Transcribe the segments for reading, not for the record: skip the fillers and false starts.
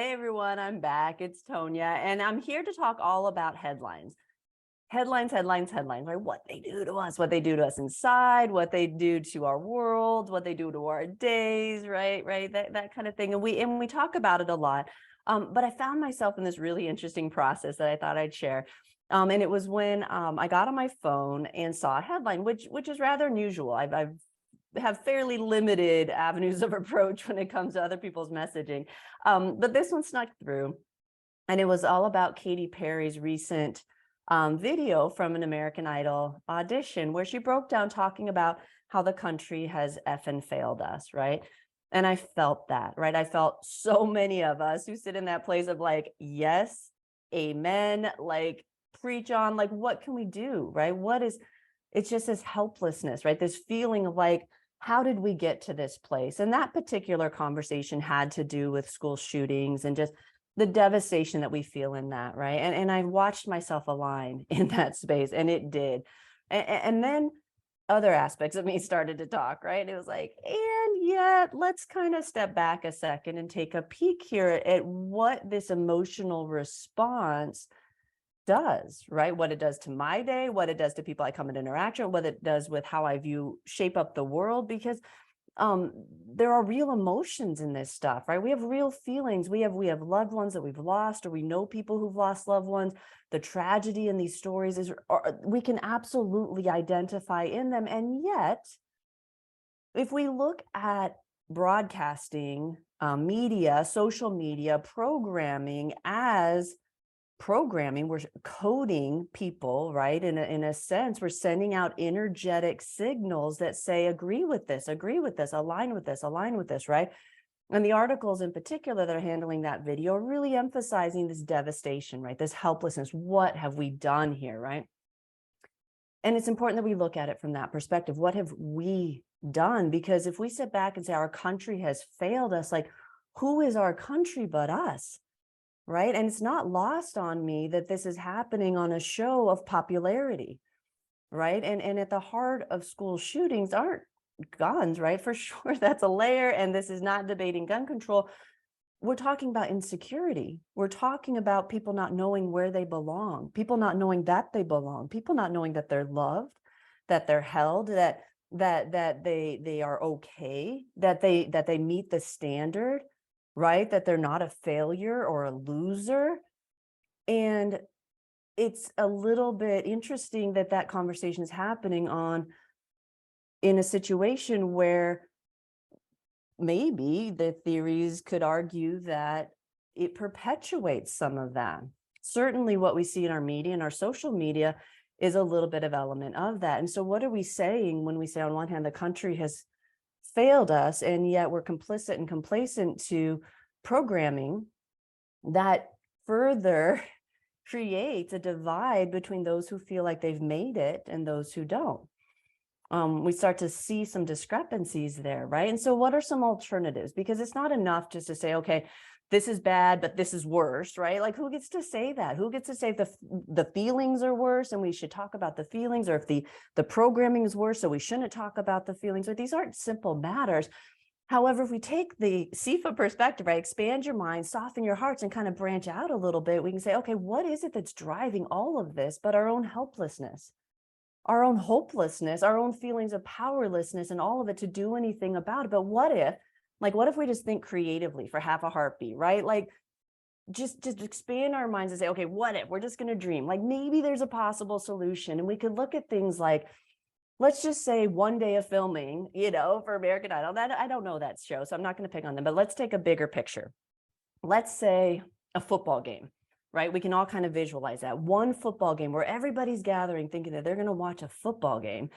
Hey everyone, I'm back. It's Tonya, and I'm here to talk all about headlines. Headlines, headlines, headlines, right? What they do to us, what they do to us inside, what they do to our world, what they do to our days, right? Right, that kind of thing. And we talk about it a lot. But I found myself in this really interesting process that I thought I'd share. And it was when I got on my phone and saw a headline, which is rather unusual. I've have fairly limited avenues of approach when it comes to other people's messaging. But this one snuck through, and it was all about Katy Perry's recent video from an American Idol audition where she broke down talking about how the country has effing failed us, right? And I felt that, right? I felt so many of us who sit in that place of like, yes, amen, like preach on, like, what can we do, right? It's just this helplessness, right? This feeling of like, how did we get to this place? And that particular conversation had to do with school shootings and just the devastation that we feel in that, right? And I watched myself align in that space, and it did. And then other aspects of me started to talk, right? It was like, and yet let's kind of step back a second and take a peek here at what this emotional response does, right? What it does to my day, what it does to people I come in interaction, what it does with how I view shape up the world, because there are real emotions in this stuff, right? We have real feelings. We have loved ones that we've lost, or we know people who've lost loved ones. The tragedy in these stories is, we can absolutely identify in them. And yet, if we look at broadcasting, media, social media, programming as programming, we're coding people, right? In a sense, we're sending out energetic signals that say, agree with this, align with this, right? And the articles in particular that are handling that video are really emphasizing this devastation, right? This helplessness. What have we done here, right? And it's important that we look at it from that perspective. What have we done? Because if we sit back and say our country has failed us, like, who is our country but us? Right. And it's not lost on me that this is happening on a show of popularity. Right. And at the heart of school shootings aren't guns, right? For sure, that's a layer. And this is not debating gun control. We're talking about insecurity. We're talking about people not knowing where they belong, people not knowing that they belong, people not knowing that they're loved, that they're held, that they are okay, that they meet the standard, right? That they're not a failure or a loser. And it's a little bit interesting that that conversation is happening in a situation where maybe the theories could argue that it perpetuates some of that. Certainly what we see in our media and our social media is a little bit of element of that. And so what are we saying when we say, on one hand, the country has failed us, and yet we're complicit and complacent to programming that further creates a divide between those who feel like they've made it and those who don't? We start to see some discrepancies there, right? And so what are some alternatives? Because it's not enough just to say, okay, this is bad, but this is worse, right? Like, who gets to say that? Who gets to say if the feelings are worse and we should talk about the feelings, or if the programming is worse, so we shouldn't talk about the feelings? Or these aren't simple matters. However, if we take the CEFA perspective, right, expand your mind, soften your hearts, and kind of branch out a little bit, we can say, okay, what is it that's driving all of this but our own helplessness, our own hopelessness, our own feelings of powerlessness, and all of it to do anything about it? But what if we just think creatively for half a heartbeat, right? Like, just expand our minds and say, okay, what if we're just going to dream? Like, maybe there's a possible solution. And we could look at things like, let's just say one day of filming, for American Idol. That, I don't know that show, so I'm not going to pick on them, but let's take a bigger picture. Let's say a football game, right? We can all kind of visualize that. One football game where everybody's gathering thinking that they're going to watch a football game.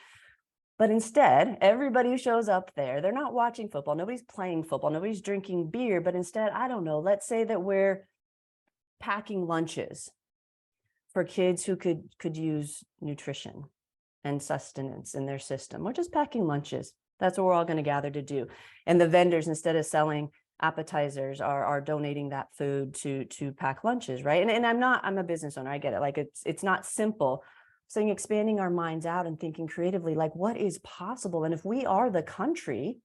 But instead, everybody who shows up there, they're not watching football. Nobody's playing football. Nobody's drinking beer. But instead, I don't know, let's say that we're packing lunches for kids who could use nutrition and sustenance in their system. We're just packing lunches. That's what we're all going to gather to do. And the vendors, instead of selling appetizers, are donating that food to pack lunches, right? And I'm a business owner. I get it. Like, it's not simple. Saying expanding our minds out and thinking creatively, like, what is possible? And if we are the country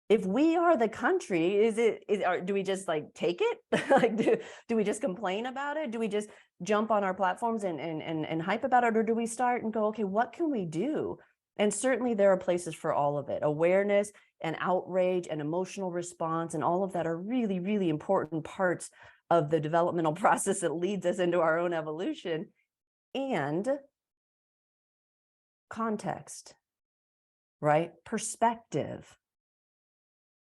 if we are the country, do we just like take it? Like, do we just complain about it? Do we just jump on our platforms and hype about it? Or do we start and go, okay, what can we do? And certainly there are places for all of it. Awareness and outrage and emotional response and all of that are really, really important parts of the developmental process that leads us into our own evolution. And context, right? Perspective.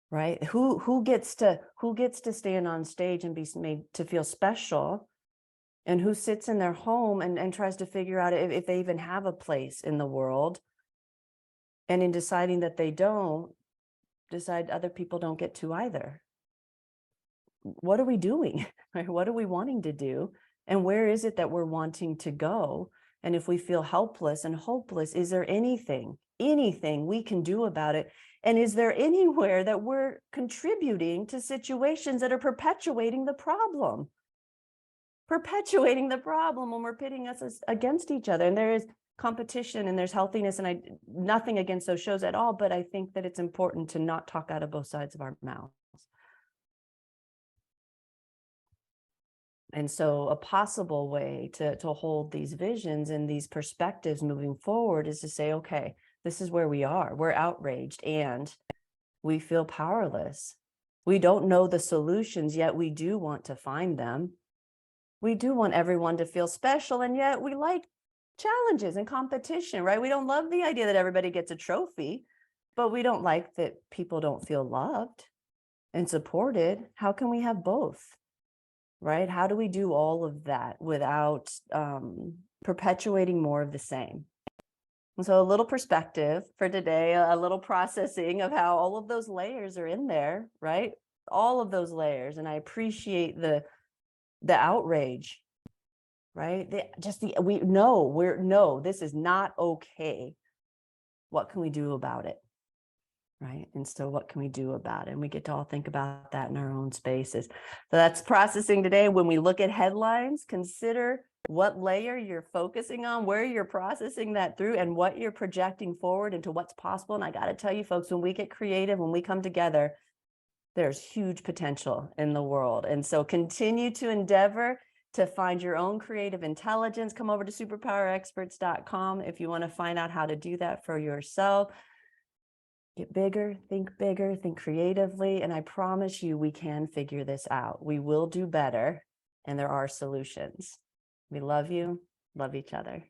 Right? Who gets to stand on stage and be made to feel special, and who sits in their home and tries to figure out if they even have a place in the world, and in deciding that they don't, decide other people don't get to either. What are we doing? Right? What are we wanting to do? And where is it that we're wanting to go? And if we feel helpless and hopeless, is there anything we can do about it? And is there anywhere that we're contributing to situations that are perpetuating the problem? Perpetuating the problem when we're pitting us against each other. And there is competition and there's healthiness, and nothing against those shows at all, but I think that it's important to not talk out of both sides of our mouths. And so a possible way to hold these visions and these perspectives moving forward is to say, okay, this is where we are. We're outraged and we feel powerless. We don't know the solutions, yet we do want to find them. We do want everyone to feel special, and yet we like challenges and competition, right? We don't love the idea that everybody gets a trophy, but we don't like that people don't feel loved and supported. How can we have both? Right? How do we do all of that without perpetuating more of the same? And so a little perspective for today, a little processing of how all of those layers are in there, right? All of those layers. And I appreciate the outrage, right? We know this is not okay. What can we do about it? Right? And so what can we do about it? And we get to all think about that in our own spaces. So that's processing today. When we look at headlines, consider what layer you're focusing on, where you're processing that through, and what you're projecting forward into what's possible. And I got to tell you, folks, when we get creative, when we come together, there's huge potential in the world. And so continue to endeavor to find your own creative intelligence. Come over to superpowerexperts.com if you want to find out how to do that for yourself. Get bigger, think creatively, and I promise you we can figure this out. We will do better, and there are solutions. We love you, love each other.